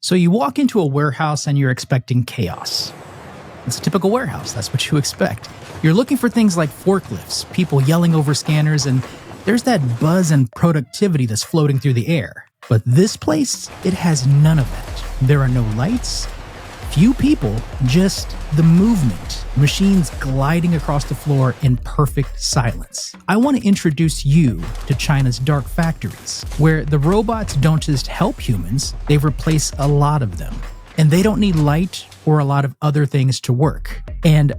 So you walk into a warehouse and you're expecting chaos. It's a typical warehouse, that's what you expect. You're looking for things like forklifts, people yelling over scanners, and there's that buzz and productivity that's floating through the air. But this place, it has none of that. There are no lights, few people, just the movement, machines gliding across the floor in perfect silence. I want to introduce you to China's dark factories, where the robots don't just help humans, they replace a lot of them. And they don't need light or a lot of other things to work. And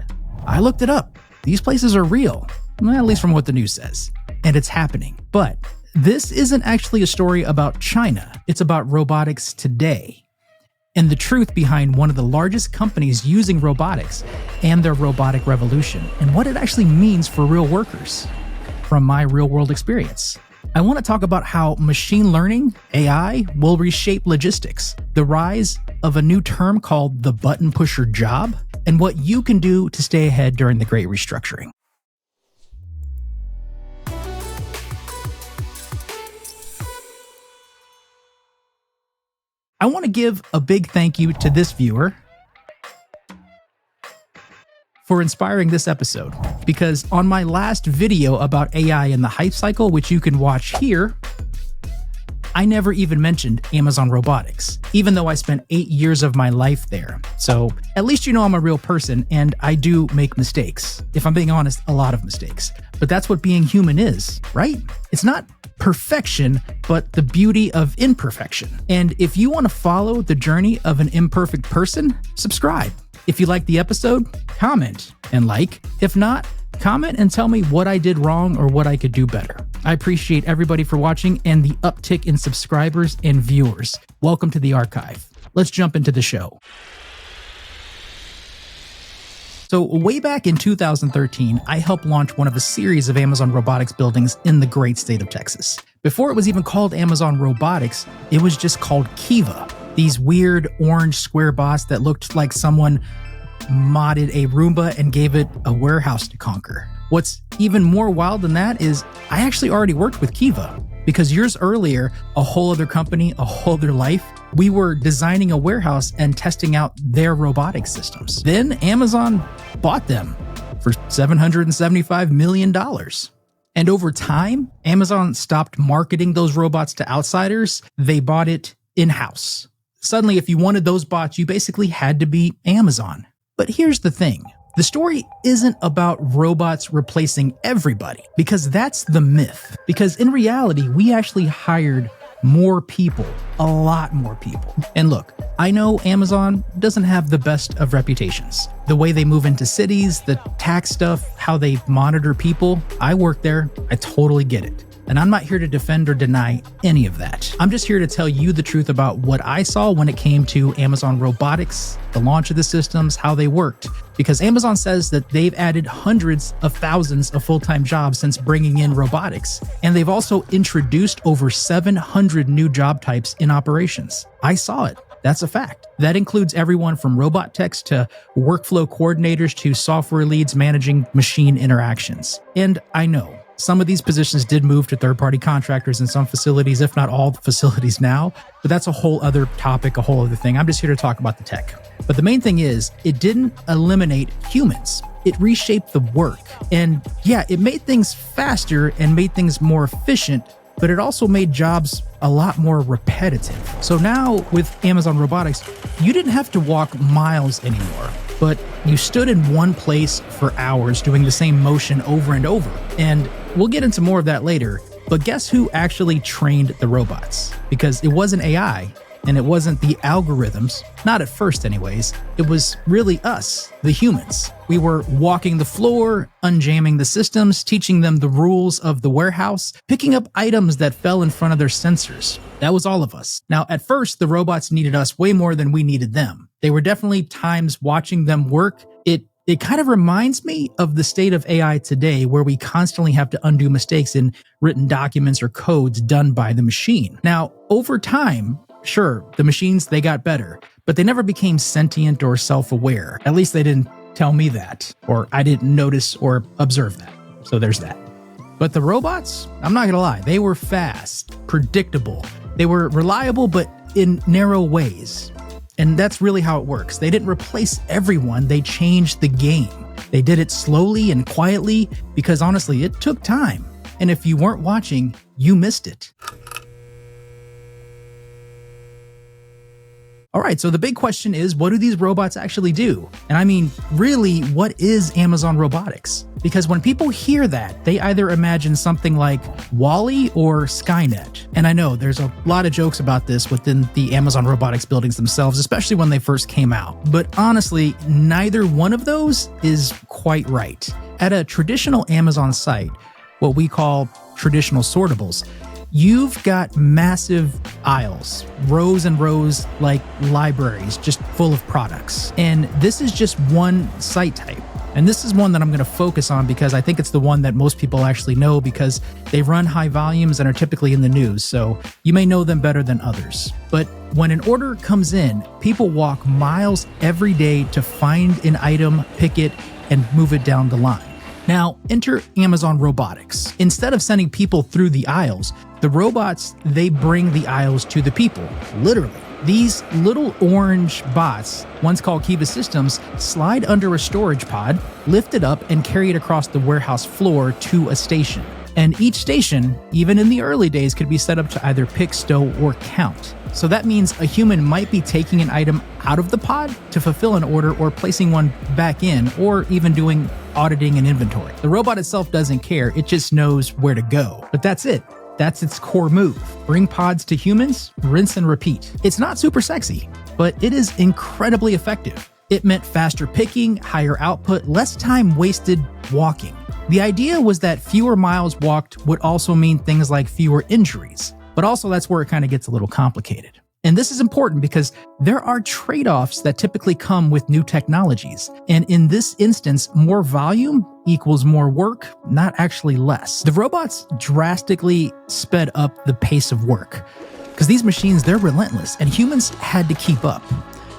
I looked it up. These places are real, well, at least from what the news says. And it's happening. But this isn't actually a story about China. It's about robotics today, and the truth behind one of the largest companies using robotics and their robotic revolution, and what it actually means for real workers from my real-world experience. I want to talk about how machine learning, AI, will reshape logistics, the rise of a new term called the button pusher job, and what you can do to stay ahead during the Great Restructuring. I want to give a big thank you to this viewer for inspiring this episode, because on my last video about AI and the hype cycle, which you can watch here, I never even mentioned Amazon Robotics, even though I spent 8 years of my life there. So at least you know I'm a real person and I do make mistakes. If I'm being honest, a lot of mistakes. But that's what being human is, right? It's not perfection, but the beauty of imperfection. And if you want to follow the journey of an imperfect person, subscribe. If you like the episode, comment and like. If not, comment and tell me what I did wrong or what I could do better. I appreciate everybody for watching and the uptick in subscribers and viewers. Welcome to the ARQIV. Let's jump into the show. So way back in 2013, I helped launch one of a series of Amazon Robotics buildings in the great state of Texas. Before it was even called Amazon Robotics, it was just called Kiva. These weird orange square bots that looked like someone modded a Roomba and gave it a warehouse to conquer. What's even more wild than that is I actually already worked with Kiva, because years earlier, a whole other company, a whole other life, we were designing a warehouse and testing out their robotic systems. Then Amazon bought them for $775 million. And over time, Amazon stopped marketing those robots to outsiders. They bought it in-house. Suddenly, if you wanted those bots, you basically had to be Amazon. But here's the thing. The story isn't about robots replacing everybody, because that's the myth. Because in reality, we actually hired more people, a lot more people. And look, I know Amazon doesn't have the best of reputations. The way they move into cities, the tax stuff, how they monitor people, I work there, I totally get it. And I'm not here to defend or deny any of that. I'm just here to tell you the truth about what I saw when it came to Amazon Robotics, the launch of the systems, how they worked. Because Amazon says that they've added hundreds of thousands of full-time jobs since bringing in robotics. And they've also introduced over 700 new job types in operations. I saw it. That's a fact. That includes everyone from robot techs to workflow coordinators to software leads managing machine interactions. And I know some of these positions did move to third-party contractors in some facilities, if not all the facilities now, but that's a whole other topic, a whole other thing. I'm just here to talk about the tech. But the main thing is, it didn't eliminate humans. It reshaped the work. And yeah, it made things faster and made things more efficient, but it also made jobs a lot more repetitive. So now with Amazon Robotics, you didn't have to walk miles anymore, but you stood in one place for hours doing the same motion over and over. And we'll get into more of that later, but guess who actually trained the robots? Because it wasn't AI, and it wasn't the algorithms, not at first anyways. It was really us, the humans. We were walking the floor, unjamming the systems, teaching them the rules of the warehouse, picking up items that fell in front of their sensors. That was all of us. Now, at first, the robots needed us way more than we needed them. There were definitely times watching them work. It kind of reminds me of the state of AI today, where we constantly have to undo mistakes in written documents or codes done by the machine. Now, over time, sure, the machines, they got better, but they never became sentient or self-aware. At least they didn't tell me that, or I didn't notice or observe that. So there's that. But the robots, I'm not gonna lie, they were fast, predictable. They were reliable, but in narrow ways. And that's really how it works. They didn't replace everyone, they changed the game. They did it slowly and quietly because honestly, it took time. And if you weren't watching, you missed it. All right, so the big question is, what do these robots actually do? And I mean, really, what is Amazon Robotics? Because when people hear that, they either imagine something like WALL-E or Skynet. And I know there's a lot of jokes about this within the Amazon Robotics buildings themselves, especially when they first came out. But honestly, neither one of those is quite right. At a traditional Amazon site, what we call traditional sortables, you've got massive aisles, rows and rows like libraries, just full of products. And this is just one site type. And this is one that I'm going to focus on because I think it's the one that most people actually know because they run high volumes and are typically in the news. So you may know them better than others. But when an order comes in, people walk miles every day to find an item, pick it, and move it down the line. Now, enter Amazon Robotics. Instead of sending people through the aisles, the robots, they bring the aisles to the people, literally. These little orange bots, once called Kiva systems, slide under a storage pod, lift it up, and carry it across the warehouse floor to a station. And each station, even in the early days, could be set up to either pick, stow, or count. So that means a human might be taking an item out of the pod to fulfill an order or placing one back in, or even doing auditing and inventory. The robot itself doesn't care, it just knows where to go. But that's it. That's its core move. Bring pods to humans, rinse and repeat. It's not super sexy, but it is incredibly effective. It meant faster picking, higher output, less time wasted walking. The idea was that fewer miles walked would also mean things like fewer injuries. But also that's where it kind of gets a little complicated. And this is important because there are trade-offs that typically come with new technologies. And in this instance, more volume equals more work, not actually less. The robots drastically sped up the pace of work because these machines, they're relentless and humans had to keep up.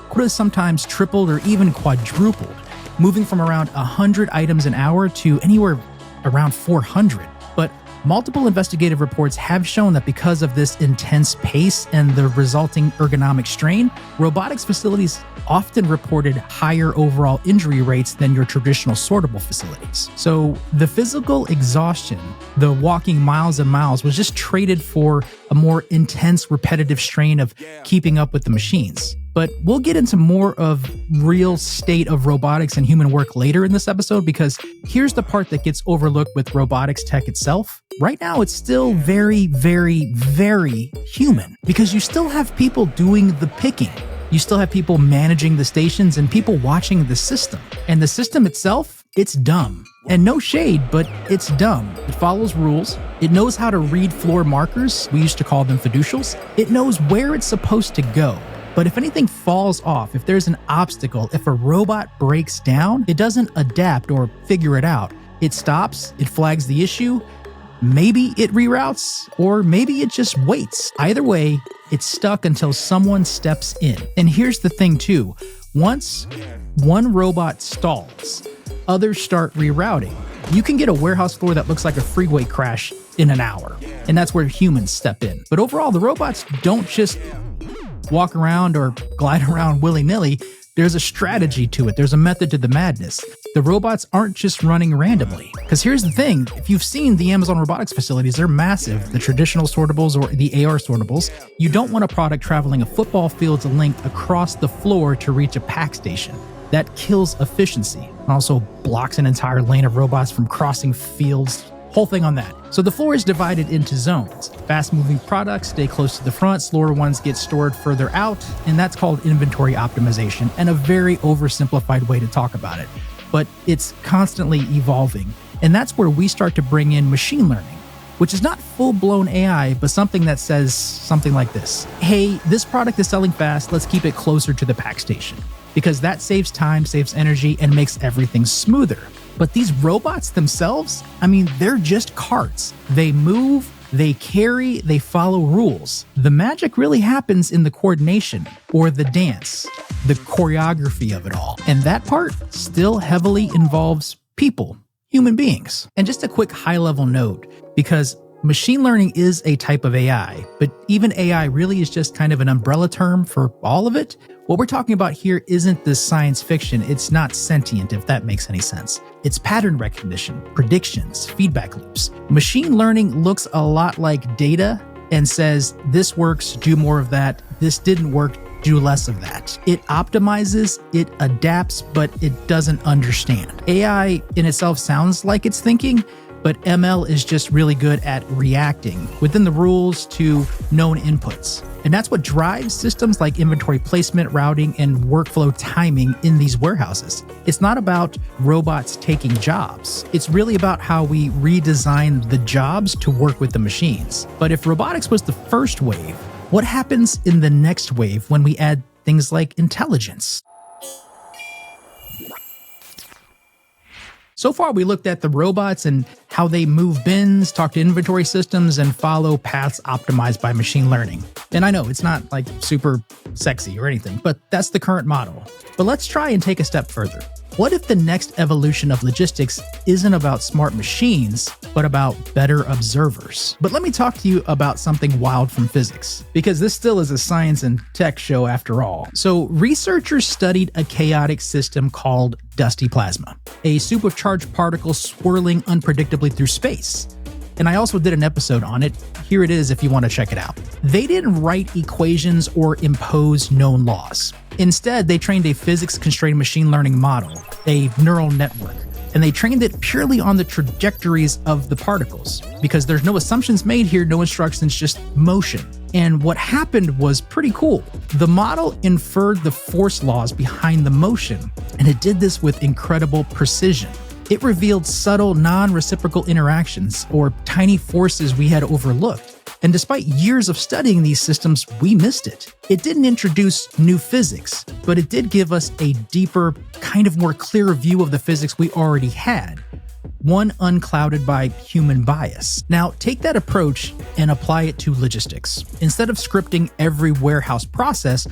Quotas sometimes tripled or even quadrupled, moving from around 100 items an hour to anywhere around 400. But multiple investigative reports have shown that because of this intense pace and the resulting ergonomic strain, robotics facilities often reported higher overall injury rates than your traditional sortable facilities. So the physical exhaustion, the walking miles and miles, was just traded for a more intense, repetitive strain of keeping up with the machines. But we'll get into more of real state of robotics and human work later in this episode, because here's the part that gets overlooked with robotics tech itself. Right now, it's still very, very, very human because you still have people doing the picking. You still have people managing the stations and people watching the system. And the system itself, it's dumb. And no shade, but it's dumb. It follows rules. It knows how to read floor markers. We used to call them fiducials. It knows where it's supposed to go. But if anything falls off, if there's an obstacle, if a robot breaks down, it doesn't adapt or figure it out. It stops, it flags the issue, maybe it reroutes, or maybe it just waits. Either way, it's stuck until someone steps in. And here's the thing too, once one robot stalls, others start rerouting. You can get a warehouse floor that looks like a freeway crash in an hour, and that's where humans step in. But overall, the robots don't just walk around or glide around willy-nilly. There's a strategy to it. There's a method to the madness. The robots aren't just running randomly. Because here's the thing, if you've seen the Amazon Robotics facilities, they're massive. The traditional sortables or the AR sortables, you don't want a product traveling a football field's length across the floor to reach a pack station. That kills efficiency and also blocks an entire lane of robots from crossing fields. Whole thing on that. So the floor is divided into zones. Fast-moving products stay close to the front, slower ones get stored further out, and that's called inventory optimization, and a very oversimplified way to talk about it. But it's constantly evolving, and that's where we start to bring in machine learning, which is not full-blown AI, but something that says something like this. Hey, this product is selling fast, let's keep it closer to the pack station, because that saves time, saves energy, and makes everything smoother. But these robots themselves, I mean, they're just carts. They move, they carry, they follow rules. The magic really happens in the coordination or the dance, the choreography of it all. And that part still heavily involves people, human beings. And just a quick high-level note, because Machine learning is a type of AI, but even AI really is just kind of an umbrella term for all of it. What we're talking about here isn't this science fiction. It's not sentient, if that makes any sense. It's pattern recognition, predictions, feedback loops. Machine learning looks a lot like data and says, this works, do more of that. This didn't work, do less of that. It optimizes, it adapts, but it doesn't understand. AI in itself sounds like it's thinking, but ML is just really good at reacting within the rules to known inputs. And that's what drives systems like inventory placement, routing, and workflow timing in these warehouses. It's not about robots taking jobs. It's really about how we redesign the jobs to work with the machines. But if robotics was the first wave, what happens in the next wave when we add things like intelligence? So far, we looked at the robots and how they move bins, talk to inventory systems, and follow paths optimized by machine learning. And I know it's not like super sexy or anything, but that's the current model. But let's try and take a step further. What if the next evolution of logistics isn't about smart machines, but about better observers? But let me talk to you about something wild from physics, because this still is a science and tech show after all. So researchers studied a chaotic system called dusty plasma, a soup of charged particles swirling unpredictably through space. And I also did an episode on it. Here it is if you want to check it out. They didn't write equations or impose known laws. Instead, they trained a physics-constrained machine learning model, a neural network, and they trained it purely on the trajectories of the particles, because there's no assumptions made here, no instructions, just motion. And what happened was pretty cool. The model inferred the force laws behind the motion, and it did this with incredible precision. It revealed subtle, non-reciprocal interactions, or tiny forces we had overlooked. And despite years of studying these systems, we missed it. It didn't introduce new physics, but it did give us a deeper, kind of more clear view of the physics we already had, one unclouded by human bias. Now, take that approach and apply it to logistics. Instead of scripting every warehouse process,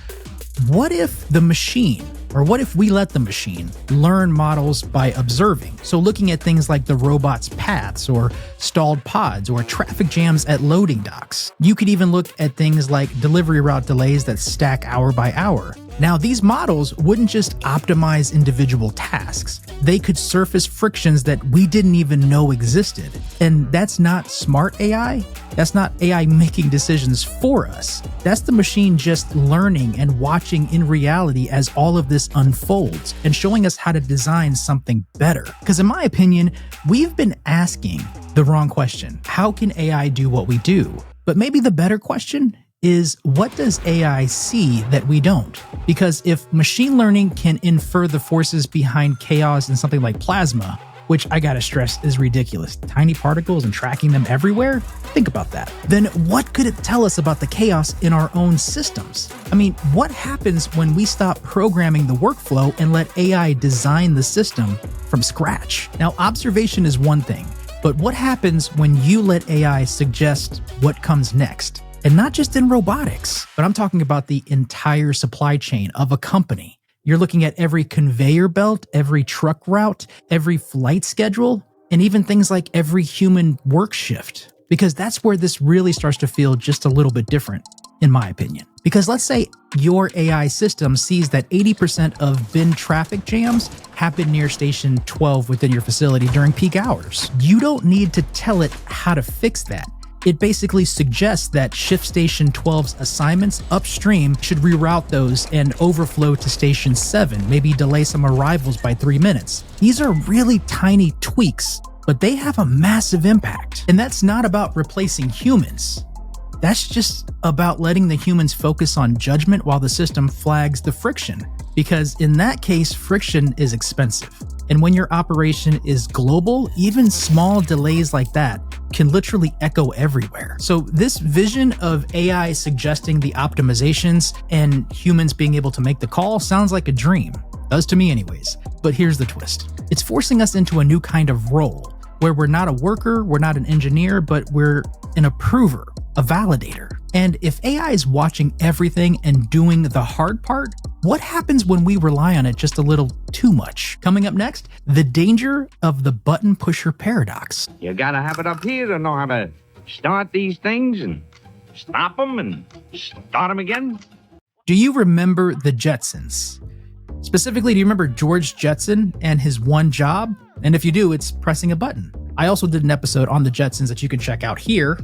what if the machine, or what if we let the machine learn models by observing? So looking at things like the robot's paths, or stalled pods, or traffic jams at loading docks. You could even look at things like delivery route delays that stack hour by hour. Now, these models wouldn't just optimize individual tasks. They could surface frictions that we didn't even know existed. And that's not smart AI. That's not AI making decisions for us. That's the machine just learning and watching in reality as all of this unfolds and showing us how to design something better. Because in my opinion, we've been asking the wrong question. How can AI do what we do? But maybe the better question is, what does AI see that we don't? Because if machine learning can infer the forces behind chaos in something like plasma, which I gotta stress is ridiculous, tiny particles and tracking them everywhere, think about that. Then what could it tell us about the chaos in our own systems? I mean, what happens when we stop programming the workflow and let AI design the system from scratch? Now, observation is one thing, but what happens when you let AI suggest what comes next? And not just in robotics, but I'm talking about the entire supply chain of a company. You're looking at every conveyor belt, every truck route, every flight schedule, and even things like every human work shift. Because that's where this really starts to feel just a little bit different, in my opinion. Because let's say your AI system sees that 80% of bin traffic jams happen near Station 12 within your facility during peak hours. You don't need to tell it how to fix that. It basically suggests that Shift Station 12's assignments upstream should reroute those and overflow to Station 7, maybe delay some arrivals by 3 minutes. These are really tiny tweaks, but they have a massive impact. And that's not about replacing humans. That's just about letting the humans focus on judgment while the system flags the friction. Because in that case, friction is expensive. And when your operation is global, even small delays like that can literally echo everywhere. So this vision of AI suggesting the optimizations and humans being able to make the call sounds like a dream. Does to me anyways. But here's the twist. It's forcing us into a new kind of role where we're not a worker, we're not an engineer, but we're an approver, a validator. And if AI is watching everything and doing the hard part, what happens when we rely on it just a little too much? Coming up next, the danger of the button pusher paradox. You gotta have it up here to know how to start these things and stop them and start them again? Do you remember the Jetsons? Specifically, do you remember George Jetson and his one job? And if you do, it's pressing a button. I also did an episode on the Jetsons that you can check out here.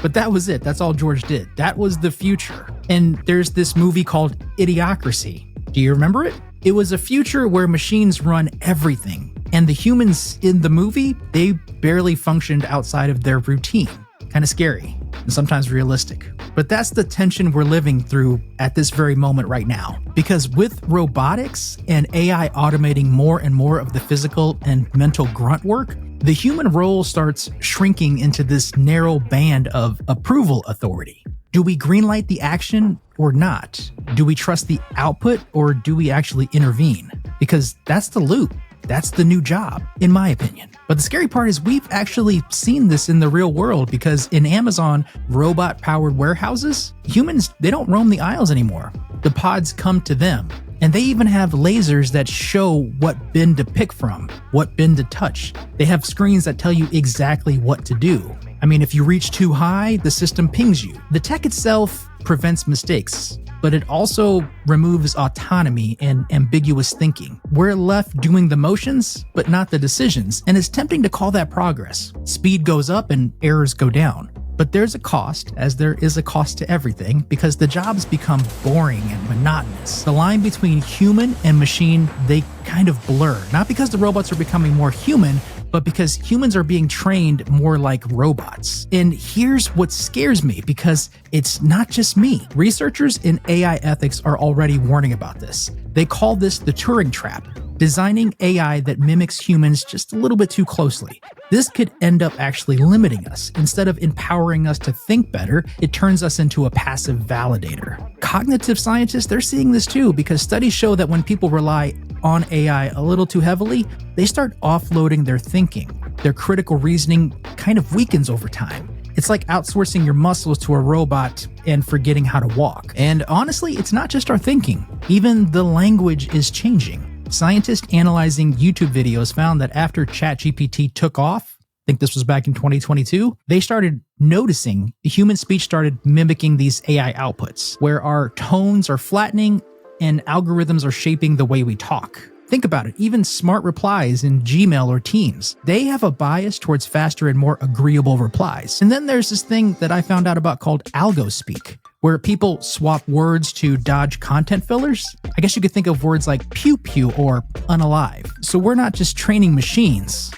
But that was it. That's all George did. That was the future. And there's this movie called Idiocracy. Do you remember it? It was a future where machines run everything. And the humans in the movie, they barely functioned outside of their routine. Kind of scary and sometimes realistic. But that's the tension we're living through at this very moment right now. Because with robotics and AI automating more and more of the physical and mental grunt work, the human role starts shrinking into this narrow band of approval authority. Do we greenlight the action or not? Do we trust the output or do we actually intervene? Because that's the loop. That's the new job, in my opinion. But the scary part is we've actually seen this in the real world because in Amazon robot-powered warehouses, humans, they don't roam the aisles anymore. The pods come to them. And they even have lasers that show what bin to pick from, what bin to touch. They have screens that tell you exactly what to do. I mean, if you reach too high, the system pings you. The tech itself prevents mistakes, but it also removes autonomy and ambiguous thinking. We're left doing the motions, but not the decisions, and it's tempting to call that progress. Speed goes up and errors go down. But there's a cost, as there is a cost to everything, because the jobs become boring and monotonous. The line between human and machine, they kind of blur. Not because the robots are becoming more human, but because humans are being trained more like robots. And here's what scares me, because it's not just me. Researchers in AI ethics are already warning about this. They call this the Turing trap, designing AI that mimics humans just a little bit too closely. This could end up actually limiting us. Instead of empowering us to think better, it turns us into a passive validator. Cognitive scientists, they're seeing this too, because studies show that when people rely on AI a little too heavily, they start offloading their thinking. Their critical reasoning kind of weakens over time. It's like outsourcing your muscles to a robot and forgetting how to walk. And honestly, it's not just our thinking. Even the language is changing. Scientists analyzing YouTube videos found that after ChatGPT took off, I think this was back in 2022, they started noticing the human speech started mimicking these AI outputs, where our tones are flattening and algorithms are shaping the way we talk. Think about it, even smart replies in Gmail or Teams, they have a bias towards faster and more agreeable replies. And then there's this thing that I found out about called algo speak, where people swap words to dodge content fillers. I guess you could think of words like pew pew or unalive. So we're not just training machines.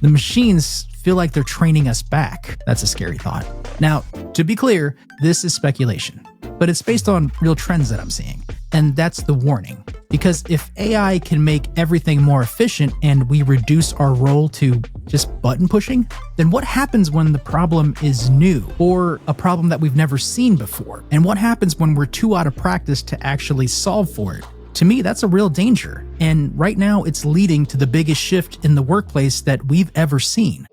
The machines feel like they're training us back. That's a scary thought. Now, to be clear, this is speculation, but it's based on real trends that I'm seeing. And that's the warning. Because if AI can make everything more efficient and we reduce our role to just button pushing, then what happens when the problem is new or a problem that we've never seen before? And what happens when we're too out of practice to actually solve for it? To me, that's a real danger. And right now, it's leading to the biggest shift in the workplace that we've ever seen.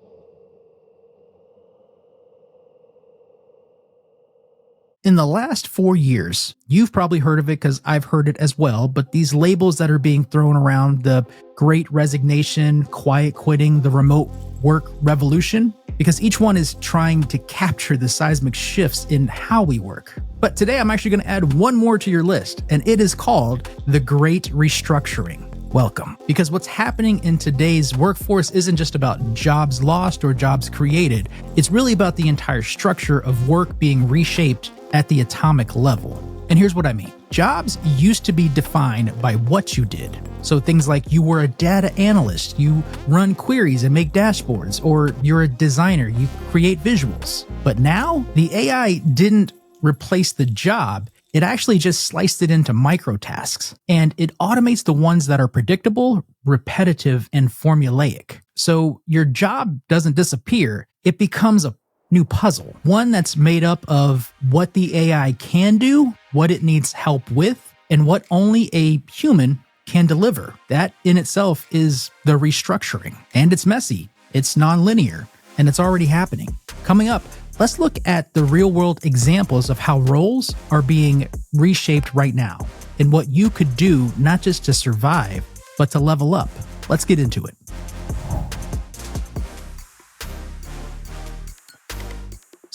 In the last 4 years, you've probably heard of it because I've heard it as well, but these labels that are being thrown around, the Great Resignation, quiet quitting, the remote work revolution, because each one is trying to capture the seismic shifts in how we work. But today I'm actually going to add one more to your list, and it is called the Great Restructuring. Welcome. Because what's happening in today's workforce isn't just about jobs lost or jobs created. It's really about the entire structure of work being reshaped at the atomic level. And here's what I mean. Jobs used to be defined by what you did. So things like you were a data analyst, you run queries and make dashboards, or you're a designer, you create visuals. But now the AI didn't replace the job. It actually just sliced it into micro tasks, and it automates the ones that are predictable, repetitive, and formulaic. So your job doesn't disappear. It becomes a new puzzle, one that's made up of what the AI can do, what it needs help with, and what only a human can deliver. That in itself is the restructuring. And it's messy, it's nonlinear, and it's already happening. Coming up, let's look at the real-world examples of how roles are being reshaped right now and what you could do not just to survive, but to level up. Let's get into it.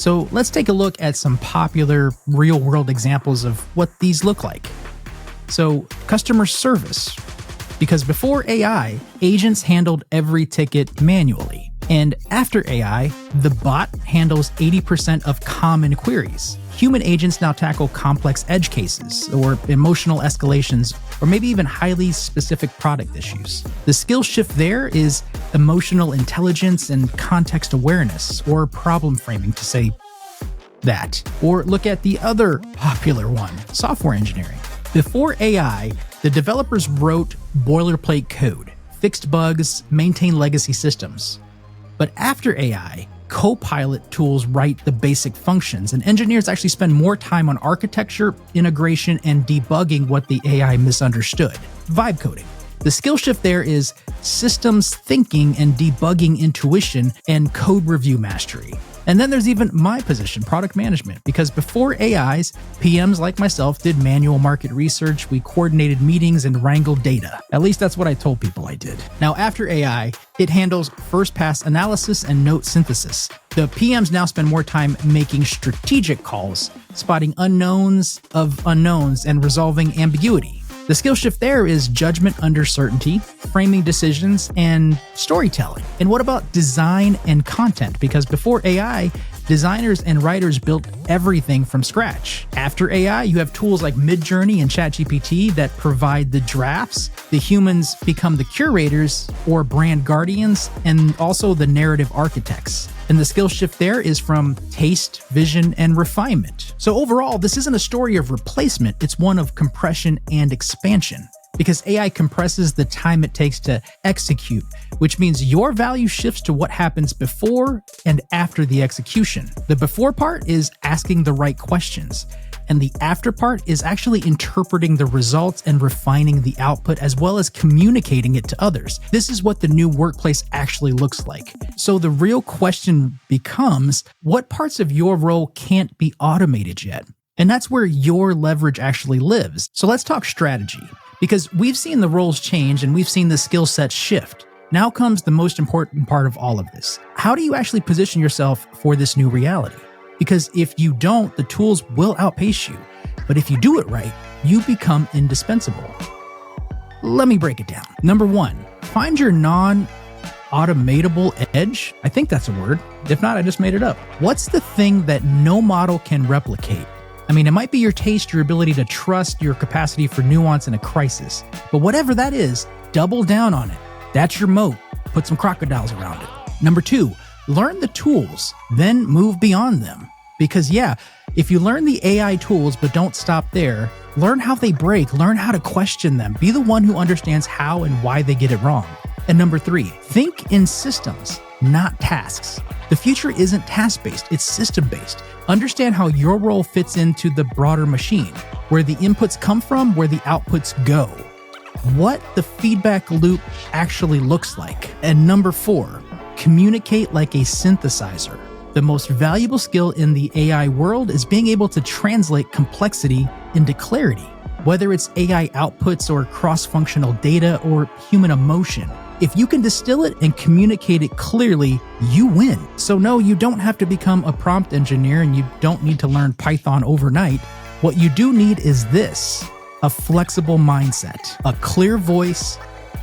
So let's take a look at some popular real-world examples of what these look like. So customer service, because before AI, agents handled every ticket manually. And after AI, the bot handles 80% of common queries. Human agents now tackle complex edge cases, or emotional escalations, or maybe even highly specific product issues. The skill shift there is emotional intelligence and context awareness, or problem framing, to say that. Or look at the other popular one, software engineering. Before AI, the developers wrote boilerplate code, fixed bugs, maintained legacy systems. But after AI, Copilot tools write the basic functions, and engineers actually spend more time on architecture, integration, and debugging what the AI misunderstood. Vibe coding. The skill shift there is systems thinking and debugging intuition and code review mastery. And then there's even my position, product management, because before AIs, PMs like myself did manual market research, we coordinated meetings and wrangled data. At least that's what I told people I did. Now, after AI, it handles first pass analysis and note synthesis. The PMs now spend more time making strategic calls, spotting unknowns of unknowns, and resolving ambiguity. The skill shift there is judgment under certainty, framing decisions, and storytelling. And what about design and content? Because before AI, designers and writers built everything from scratch. After AI, you have tools like Midjourney and ChatGPT that provide the drafts. The humans become the curators or brand guardians, and also the narrative architects. And the skill shift there is from taste, vision, and refinement. So overall, this isn't a story of replacement, it's one of compression and expansion. Because AI compresses the time it takes to execute, which means your value shifts to what happens before and after the execution. The before part is asking the right questions, and the after part is actually interpreting the results and refining the output, as well as communicating it to others. This is what the new workplace actually looks like. So the real question becomes, what parts of your role can't be automated yet? And that's where your leverage actually lives. So let's talk strategy. Because we've seen the roles change and we've seen the skill set shift. Now comes the most important part of all of this. How do you actually position yourself for this new reality? Because if you don't, the tools will outpace you. But if you do it right, you become indispensable. Let me break it down. Number one, find your non-automatable edge. I think that's a word. If not, I just made it up. What's the thing that no model can replicate? I mean, it might be your taste, your ability to trust, your capacity for nuance in a crisis. But whatever that is, double down on it. That's your moat. Put some crocodiles around it. Number two, learn the tools, then move beyond them. Because if you learn the AI tools but don't stop there, learn how they break, learn how to question them. Be the one who understands how and why they get it wrong. And number three, think in systems, not tasks. The future isn't task-based, it's system-based. Understand how your role fits into the broader machine, where the inputs come from, where the outputs go. What the feedback loop actually looks like. And number four, communicate like a synthesizer. The most valuable skill in the AI world is being able to translate complexity into clarity, whether it's AI outputs or cross-functional data or human emotion. If you can distill it and communicate it clearly, you win. So no, you don't have to become a prompt engineer and you don't need to learn Python overnight. What you do need is this: a flexible mindset, a clear voice,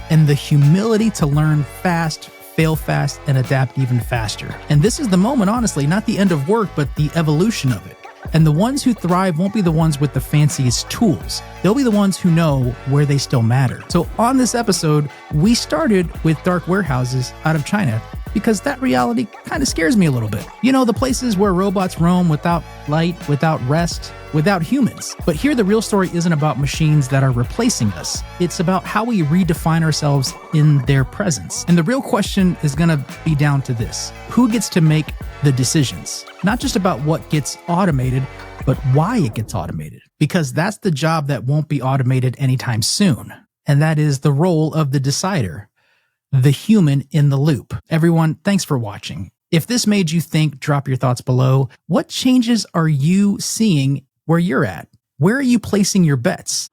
and the humility to learn fast, fail fast, and adapt even faster. And this is the moment, honestly, not the end of work, but the evolution of it. And the ones who thrive won't be the ones with the fanciest tools. They'll be the ones who know where they still matter. So on this episode, we started with dark warehouses out of China because that reality kind of scares me a little bit. You know, the places where robots roam without light, without rest, without humans. But here the real story isn't about machines that are replacing us. It's about how we redefine ourselves in their presence. And the real question is going to be down to this: who gets to make the decisions? Not just about what gets automated, but why it gets automated. Because that's the job that won't be automated anytime soon. And that is the role of the decider, the human in the loop. Everyone, thanks for watching. If this made you think, drop your thoughts below. What changes are you seeing where you're at? Where are you placing your bets?